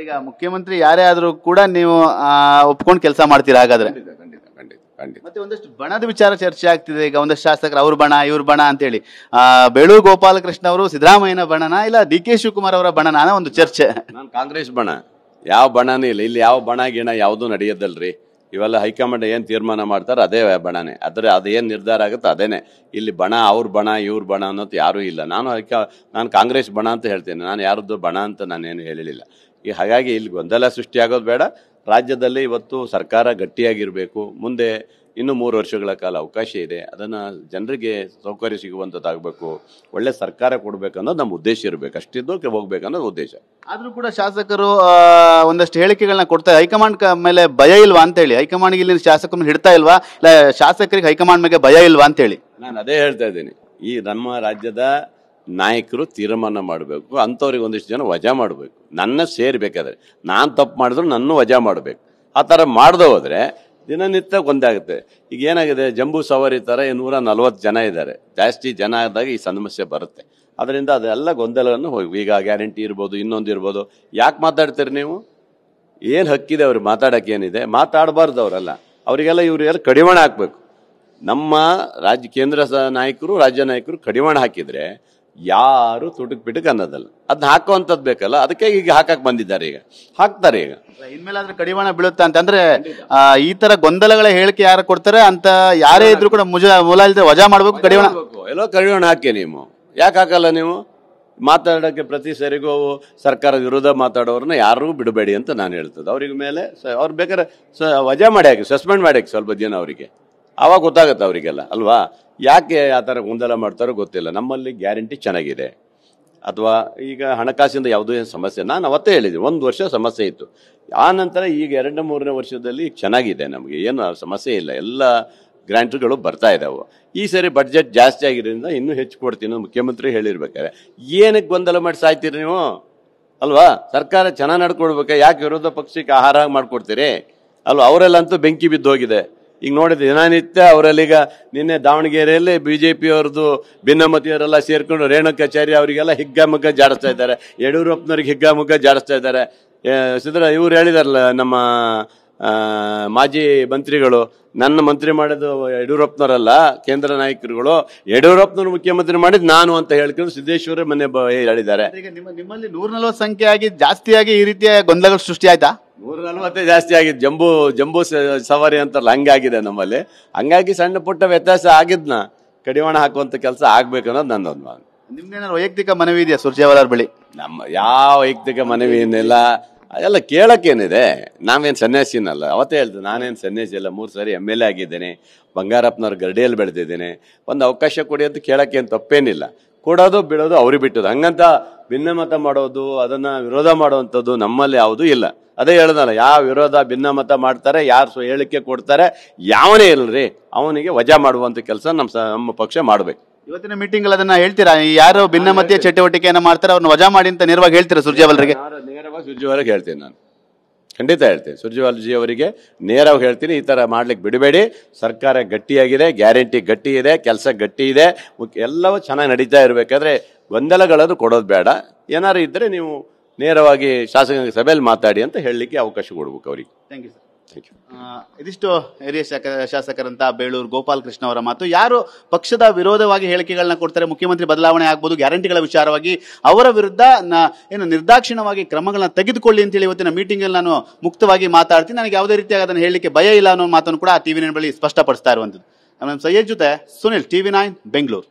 ಈಗ ಮುಖ್ಯಮಂತ್ರಿ ಯಾರೇ ಆದ್ರೂ ಕೂಡ ನೀವು ಒಪ್ಕೊಂಡು ಕೆಲಸ ಮಾಡ್ತೀರಾ ಹಾಗಾದ್ರೆ? ಮತ್ತೆ ಒಂದಷ್ಟು ಬಣದ ವಿಚಾರ ಚರ್ಚೆ ಆಗ್ತಿದೆ ಈಗ, ಒಂದಷ್ಟು ಶಾಸಕರು ಅವ್ರ ಬಣ ಇವ್ರ ಬಣ ಅಂತೇಳಿ. ಬೇಳೂರು ಗೋಪಾಲಕೃಷ್ಣ ಅವರು ಸಿದ್ದರಾಮಯ್ಯನ ಬಣನ ಇಲ್ಲ DK ಶಿವಕುಮಾರ್ ಅವರ ಬಣನ ಅನ್ನೋ ಒಂದು ಚರ್ಚೆ. ನಾನು ಕಾಂಗ್ರೆಸ್ ಬಣ, ಯಾವ ಬಣನೂ ಇಲ್ಲ ಇಲ್ಲಿ. ಯಾವ ಬಣ ಗಿಣ ಯಾವುದು ನಡೆಯೋದಲ್ರಿ. ಇವೆಲ್ಲ ಹೈಕಮಾಂಡ್ ಏನು ತೀರ್ಮಾನ ಮಾಡ್ತಾರೆ ಅದೇ ಬಣನೇ, ಅದೇನು ನಿರ್ಧಾರ ಆಗುತ್ತೆ ಅದೇನೆ. ಇಲ್ಲಿ ಬಣ ಅವ್ರ ಬಣ ಇವ್ರ ಬಣ ಅನ್ನೋದು ಯಾರೂ ಇಲ್ಲ. ನಾನು ಕಾಂಗ್ರೆಸ್ ಬಣ ಅಂತ ಹೇಳ್ತೇನೆ, ನಾನು ಯಾರದ್ದು ಬಣ ಅಂತ ನಾನೇನು ಹೇಳಿಲ್ಲ. ಹಾಗಾಗಿ ಇಲ್ಲಿ ಗೊಂದಲ ಸೃಷ್ಟಿಯಾಗೋದು ಬೇಡ. ರಾಜ್ಯದಲ್ಲಿ ಇವತ್ತು ಸರ್ಕಾರ ಗಟ್ಟಿಯಾಗಿರಬೇಕು. ಮುಂದೆ ಇನ್ನು 3 ವರ್ಷಗಳ ಕಾಲ ಅವಕಾಶ ಇದೆ. ಅದನ್ನು ಜನರಿಗೆ ಸೌಕರ್ಯ ಸಿಗುವಂಥದ್ದಾಗಬೇಕು, ಒಳ್ಳೆ ಸರ್ಕಾರ ಕೊಡಬೇಕು ಅನ್ನೋದು ನಮ್ಮ ಉದ್ದೇಶ ಇರಬೇಕು. ಅಷ್ಟಿದ್ದು ಹೋಗ್ಬೇಕು ಅನ್ನೋದು ಉದ್ದೇಶ. ಆದರೂ ಕೂಡ ಶಾಸಕರು ಒಂದಷ್ಟು ಹೇಳಿಕೆಗಳನ್ನ ಕೊಡ್ತಾರೆ. ಹೈಕಮಾಂಡ್ ಮೇಲೆ ಭಯ ಇಲ್ವಾ ಅಂತೇಳಿ, ಹೈಕಮಾಂಡ್ಗೆ ಇಲ್ಲಿ ಶಾಸಕರನ್ನ ಹಿಡ್ತಾ ಇಲ್ವಾ, ಇಲ್ಲ ಶಾಸಕರಿಗೆ ಹೈಕಮಾಂಡ್ ಮೇಲೆ ಭಯ ಇಲ್ವಾ ಅಂತೇಳಿ. ನಾನು ಅದೇ ಹೇಳ್ತಾ ಇದ್ದೀನಿ, ಈ ನಮ್ಮ ರಾಜ್ಯದ ನಾಯಕರು ತೀರ್ಮಾನ ಮಾಡಬೇಕು. ಅಂಥವ್ರಿಗೆ ಒಂದಿಷ್ಟು ಜನ ವಜಾ ಮಾಡಬೇಕು. ನನ್ನ ಸೇರ್ಬೇಕಾದ್ರೆ ನಾನು ತಪ್ಪು ಮಾಡಿದ್ರು ನನ್ನ ವಜಾ ಮಾಡಬೇಕು. ಆ ಥರ ಮಾಡದೆ ಹೋದರೆ ದಿನನಿತ್ಯ ಗೊಂದಾಗುತ್ತೆ. ಈಗ ಏನಾಗಿದೆ, ಜಂಬೂ ಸವಾರಿ ಥರ 140 ಜನ ಇದ್ದಾರೆ. ಜಾಸ್ತಿ ಜನ ಆದಾಗ ಈ ಸಮಸ್ಯೆ ಬರುತ್ತೆ. ಅದರಿಂದ ಅದೆಲ್ಲ ಗೊಂದಲವನ್ನು ಹೋಗಿ, ಈಗ ಗ್ಯಾರಂಟಿ ಇರ್ಬೋದು, ಇನ್ನೊಂದು ಇರ್ಬೋದು. ಯಾಕೆ ಮಾತಾಡ್ತೀರಿ ನೀವು? ಏನು ಹಕ್ಕಿದೆ ಅವ್ರಿಗೆ ಮಾತಾಡೋಕೆ? ಏನಿದೆ? ಮಾತಾಡಬಾರ್ದು ಅವರೆಲ್ಲ. ಅವರಿಗೆಲ್ಲ ಇವರಿಗೆಲ್ಲ ಕಡಿವಾಣ ಹಾಕಬೇಕು. ನಮ್ಮ ಕೇಂದ್ರ ನಾಯಕರು, ರಾಜ್ಯ ನಾಯಕರು ಕಡಿವಾಣ ಹಾಕಿದರೆ ಯಾರು ತುಟುಕ್ ಪಿಟುಕ್ ಅನ್ನೋದಲ್ಲ. ಅದನ್ನ ಹಾಕುವಂಥದ್ದು ಬೇಕಲ್ಲ, ಅದಕ್ಕೆ ಈಗ ಹಾಕಕ್ಕೆ ಬಂದಿದ್ದಾರೆ. ಈಗ ಹಾಕ್ತಾರೆ. ಈಗ ಇನ್ಮೇಲಾದ್ರೂ ಕಡಿವಾಣ ಬೀಳುತ್ತೆ ಅಂತಂದ್ರೆ ಈ ತರ ಗೊಂದಲಗಳ ಹೇಳಿಕೆ ಯಾರು ಕೊಡ್ತಾರೆ ಅಂತ ಯಾರೇ ಇದ್ರು ಕೂಡ ಮೂಲ ಇಲ್ಲದೆ ವಜಾ ಮಾಡ್ಬೇಕು, ಕಡಿವಾಣ ಎಲ್ಲೋ ಕಡಿವಾಣ ಹಾಕಿ. ನೀವು ಯಾಕೆ ಹಾಕಲ್ಲ? ನೀವು ಮಾತಾಡೋಕ್ಕೆ ಪ್ರತಿ ಸರಿಗೂ ಸರ್ಕಾರದ ವಿರೋಧ ಮಾತಾಡೋರನ್ನ ಯಾರಿಗೂ ಬಿಡಬೇಡಿ ಅಂತ ನಾನು ಹೇಳ್ತದೆ. ಅವ್ರಿಗೆ ಮೇಲೆ ಅವ್ರು ಬೇಕಾದ್ರೆ ವಜಾ ಮಾಡಿ ಹಾಕಿ, ಸಸ್ಪೆಂಡ್ ಮಾಡಿ ಹಾಕಿ ಸ್ವಲ್ಪ ದಿನ ಅವರಿಗೆ. ಆವಾಗ ಗೊತ್ತಾಗುತ್ತೆ ಅವರಿಗೆಲ್ಲ ಅಲ್ವಾ. ಯಾಕೆ ಆ ಥರ ಗೊಂದಲ ಮಾಡ್ತಾರೋ ಗೊತ್ತಿಲ್ಲ. ನಮ್ಮಲ್ಲಿ ಗ್ಯಾರಂಟಿ ಚೆನ್ನಾಗಿದೆ, ಅಥವಾ ಈಗ ಹಣಕಾಸಿಂದ ಯಾವುದೇ ಸಮಸ್ಯೆ. ನಾನು ಅವತ್ತೇ ಹೇಳಿದ್ದೆ, 1 ವರ್ಷ ಸಮಸ್ಯೆ ಇತ್ತು. ಆ ನಂತರ ಈಗ 2-3ನೇ ವರ್ಷದಲ್ಲಿ ಚೆನ್ನಾಗಿದೆ, ನಮಗೆ ಏನು ಸಮಸ್ಯೆ ಇಲ್ಲ. ಎಲ್ಲ ಗ್ರಾಂಟ್ಗಳು ಬರ್ತಾ ಇದ್ದಾವೆ. ಈ ಸರಿ ಬಡ್ಜೆಟ್ ಜಾಸ್ತಿ ಆಗಿರೋದ್ರಿಂದ ಇನ್ನೂ ಹೆಚ್ಚು ಕೊಡ್ತೀನಿ ಮುಖ್ಯಮಂತ್ರಿ ಹೇಳಿರ್ಬೇಕಾದ್ರೆ. ಏನಕ್ಕೆ ಗೊಂದಲ ಮಾಡಿ ಸಾಯ್ತೀರಿ ನೀವು ಅಲ್ವಾ? ಸರ್ಕಾರ ಚೆನ್ನಾಗಿ ನಡ್ಕೊಡ್ಬೇಕು. ಯಾಕೆ ವಿರೋಧ ಪಕ್ಷಕ್ಕೆ ಆಹಾರ ಮಾಡಿಕೊಡ್ತೀರಿ ಅಲ್ವಾ? ಅವರೆಲ್ಲಂತೂ ಬೆಂಕಿ ಬಿದ್ದು ಹೋಗಿದೆ. ಈಗ ನೋಡಿದ್ರೆ ದಿನನಿತ್ಯ ಅವರಲ್ಲೀಗ ನಿನ್ನೆ ದಾವಣಗೆರೆಯಲ್ಲಿ BJP-ಅವ್ರದ್ದು ಭಿನ್ನಮತಿಯವರೆಲ್ಲ ಸೇರ್ಕೊಂಡು ರೇಣುಕಾಚಾರ್ಯ ಅವರಿಗೆಲ್ಲ ಹಿಗ್ಗಾಮುಗ್ಗ ಜಾಡಿಸ್ತಾ ಇದ್ದಾರೆ. ಯಡಿಯೂರಪ್ಪನವ್ರಿಗೆ ಹಿಗ್ಗಾಮುಗ್ಗ ಜಾಡಿಸ್ತಾ ಇದ್ದಾರೆ. ಇವ್ರು ಹೇಳಿದಾರಲ್ಲ, ನಮ್ಮ ಮಾಜಿ ಮಂತ್ರಿಗಳು, ನನ್ನ ಮಂತ್ರಿ ಮಾಡಿದ್ದು ಯಡಿಯೂರಪ್ಪನವರಲ್ಲ, ಕೇಂದ್ರ ನಾಯಕರುಗಳು. ಯಡಿಯೂರಪ್ಪನವ್ರು ಮುಖ್ಯಮಂತ್ರಿ ಮಾಡಿದ್ ನಾನು ಅಂತ ಹೇಳ್ಕೊಂಡು ಸಿದ್ದೇಶ್ವರ ಮೊನ್ನೆ ಹೇಳಿದ್ದಾರೆ. ನಿಮ್ಮಲ್ಲಿ 140 ಸಂಖ್ಯೆ ಆಗಿ ಜಾಸ್ತಿಯಾಗಿ ಈ ರೀತಿಯ ಗೊಂದಲಗಳು ಸೃಷ್ಟಿ ಆಯ್ತಾ? 140 ಜಾಸ್ತಿ ಆಗಿದೆ. ಜಂಬೂ ಸವಾರಿ ಅಂತಾರಲ್ಲ, ಹಂಗಾಗಿದೆ ನಮ್ಮಲ್ಲಿ. ಹಂಗಾಗಿ ಸಣ್ಣ ಪುಟ್ಟ ವ್ಯತ್ಯಾಸ ಆಗಿದ್ನ ಕಡಿವಾಣ ಹಾಕುವಂತ ಕೆಲಸ ಆಗ್ಬೇಕು ಅನ್ನೋದು ನನ್ನೊಂದು ಮಾತು. ನಿಮ್ದೇನಾದ್ರು ವೈಯಕ್ತಿಕ ಮನವಿ ಇದೆಯಾ ಸುರ್ಜೇವಾಲ ಅವ್ರ ಬಳಿ? ನಮ್ಮ ಯಾವ ವೈಯಕ್ತಿಕ ಮನವಿ ಏನಿಲ್ಲ. ಅದೆಲ್ಲ ಕೇಳಕ್ಕೇನಿದೆ, ನಾವೇನು ಸನ್ಯಾಸಿನಲ್ಲ. ಅವತ್ತೇ ಹೇಳ್ತೇನೆ, ನಾನೇನು ಸನ್ಯಾಸಿ ಇಲ್ಲ. 3 ಸಾರಿ MLA ಆಗಿದ್ದೇನೆ. ಬಂಗಾರಪ್ಪನವ್ರ ಗರಡಿಯಲ್ಲಿ ಬೆಳೆದಿದ್ದೇನೆ. ಒಂದು ಅವಕಾಶ ಕೊಡಿ ಅಂತ ಕೇಳಕ್ಕೇನು ತಪ್ಪೇನಿಲ್ಲ. ಕೊಡೋದು ಬಿಡೋದು ಅವ್ರಿಗೆ ಬಿಟ್ಟದು. ಹಂಗಂತ ಭಿನ್ನಮತ ಮಾಡೋದು, ಅದನ್ನ ವಿರೋಧ ಮಾಡುವಂಥದ್ದು ನಮ್ಮಲ್ಲಿ ಯಾವುದೂ ಇಲ್ಲ. ಅದೇ ಹೇಳ್ದಲ್ಲ, ಯಾವ ವಿರೋಧ ಭಿನ್ನಮತ ಮಾಡ್ತಾರೆ, ಯಾರು ಹೇಳಿಕೆ ಕೊಡ್ತಾರೆ, ಯಾವನೇ ಇರಲ್ರಿ ಅವನಿಗೆ ವಜಾ ಮಾಡುವಂಥ ಕೆಲಸ ನಮ್ಮ ಪಕ್ಷ ಮಾಡಬೇಕು. ಇವತ್ತಿನ ಮೀಟಿಂಗ್ ಅದನ್ನ ಹೇಳ್ತೀರಾ? ಯಾರು ಭಿನ್ನಮತೀಯ ಚಟುವಟಿಕೆಯನ್ನ ಮಾಡ್ತಾರೆ ಅವ್ರನ್ನ ವಜಾ ಮಾಡಿ ಅಂತ ನೇರವಾಗಿ ಹೇಳ್ತೀರಾ ಸುರ್ಜೇವಾಲರಿಗೆ? ನೇರವಾಗಿ ಸುರ್ಜೇವಾಲರಿಗೆ ಹೇಳ್ತೀನಿ. ನಾನು ಖಂಡಿತ ಹೇಳ್ತೀನಿ. ಸುರ್ಜೇವಾಲಜಿ ಅವರಿಗೆ ನೇರವಾಗಿ ಹೇಳ್ತೀನಿ, ಈ ಥರ ಮಾಡ್ಲಿಕ್ಕೆ ಬಿಡಬೇಡಿ. ಸರ್ಕಾರ ಗಟ್ಟಿಯಾಗಿದೆ, ಗ್ಯಾರಂಟಿ ಗಟ್ಟಿ ಇದೆ, ಕೆಲಸ ಗಟ್ಟಿ ಇದೆ, ಎಲ್ಲವೂ ಚೆನ್ನಾಗಿ ನಡೀತಾ ಇರಬೇಕಾದ್ರೆ ಗೊಂದಲಗಳನ್ನು ಕೊಡೋದು ಬೇಡ. ಏನಾರು ಇದ್ದರೆ ನೀವು ನೇರವಾಗಿ ಶಾಸಕ ಸಭೆಯಲ್ಲಿ ಮಾತಾಡಿ ಅಂತ ಹೇಳಲಿಕ್ಕೆ ಅವಕಾಶ ಕೊಡ್ಬೇಕು ಅವರಿಗೆ. Thank you sir. ಇದಿಷ್ಟು ಹಿರಿಯ ಶಾಸಕರಂತ ಬೇಳೂರು ಗೋಪಾಲಕೃಷ್ಣ ಅವರ ಮಾತು. ಯಾರು ಪಕ್ಷದ ವಿರೋಧವಾಗಿ ಹೇಳಿಕೆಗಳನ್ನ ಕೊಡ್ತಾರೆ, ಮುಖ್ಯಮಂತ್ರಿ ಬದಲಾವಣೆ ಆಗ್ಬೋದು, ಗ್ಯಾರಂಟಿಗಳ ವಿಚಾರವಾಗಿ ಅವರ ವಿರುದ್ಧ ಏನು ನಿರ್ದಾಕ್ಷಿಣ್ಯವಾಗಿ ಕ್ರಮಗಳನ್ನ ತೆಗೆದುಕೊಳ್ಳಿ ಅಂತೇಳಿ ಇವತ್ತಿನ ಮೀಟಿಂಗ್ ಅಲ್ಲಿ ನಾನು ಮುಕ್ತವಾಗಿ ಮಾತಾಡ್ತೀನಿ. ನನಗೆ ಯಾವುದೇ ರೀತಿಯಾಗಿ ಅದನ್ನು ಹೇಳಲಿಕ್ಕೆ ಭಯ ಇಲ್ಲ ಅನ್ನೋ ಮಾತನ್ನು ಕೂಡ TV9 ಬಳಿ ಸ್ಪಷ್ಟಪಡಿಸ್ತಾ ಇರುವಂತದ್ದು. ನಮ್ಮ ಸಯ್ಯದ್ ಜೊತೆ ಸುನಿಲ್, TV9 ಬೆಂಗಳೂರು.